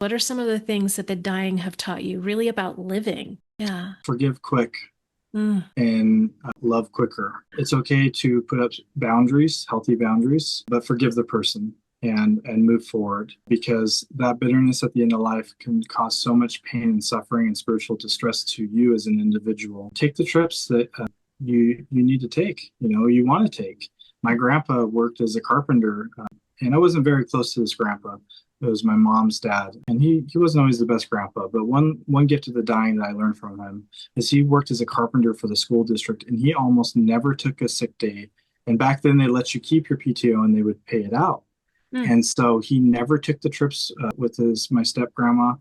What are some of the things that the dying have taught you really about living? Yeah. Forgive quick Mm. and love quicker. It's okay to put up boundaries, healthy boundaries, but forgive the person and move forward, because that bitterness at the end of life can cause so much pain and suffering and spiritual distress to you as an individual. Take the trips that you need to take, you want to take. My grandpa worked as a carpenter, and I wasn't very close to this grandpa. It was my mom's dad, and he wasn't always the best grandpa. But one gift of the dying that I learned from him is he worked as a carpenter for the school district, and he almost never took a sick day. And back then, they let you keep your PTO and they would pay it out. Mm. And so he never took the trips with my step grandma.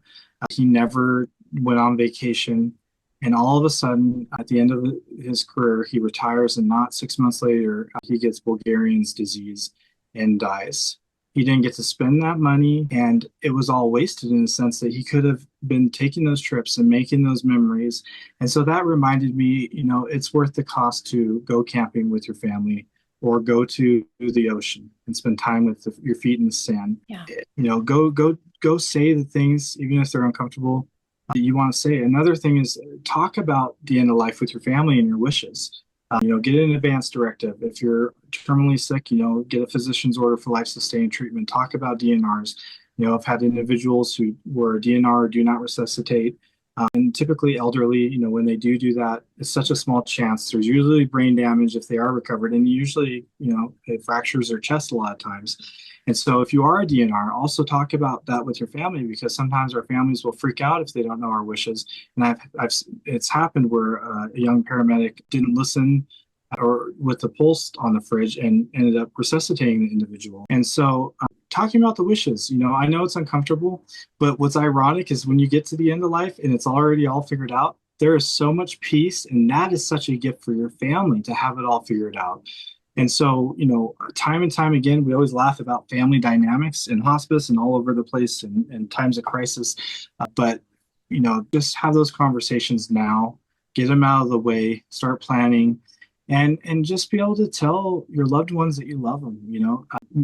He never went on vacation. And all of a sudden, at the end of his career, he retires, and not 6 months later, he gets Bulgarian's disease and dies. He didn't get to spend that money, and it was all wasted in the sense that he could have been taking those trips and making those memories. And so that reminded me, it's worth the cost to go camping with your family or go to the ocean and spend time with your feet in the sand. Yeah. Go say the things, even if they're uncomfortable, that you want to say. Another thing is talk about the end of life with your family and your wishes. Get an advance directive. If you're terminally sick, get a physician's order for life-sustaining treatment. Talk about DNRs. I've had individuals who were DNR, do not resuscitate. And typically elderly, when they do that, it's such a small chance. There's usually brain damage if they are recovered, and usually, it fractures their chest a lot of times. And so if you are a DNR, also talk about that with your family, because sometimes our families will freak out if they don't know our wishes. And it's happened where a young paramedic didn't listen or with the pulse on the fridge and ended up resuscitating the individual. And so talking about the wishes, I know it's uncomfortable, but what's ironic is when you get to the end of life and it's already all figured out, there is so much peace. And that is such a gift for your family to have it all figured out. And so, time and time again, we always laugh about family dynamics in hospice and all over the place in times of crisis. But, just have those conversations now, get them out of the way, start planning, and just be able to tell your loved ones that you love them.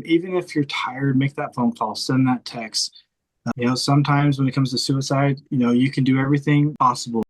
Even if you're tired, make that phone call, send that text. Sometimes when it comes to suicide, you can do everything possible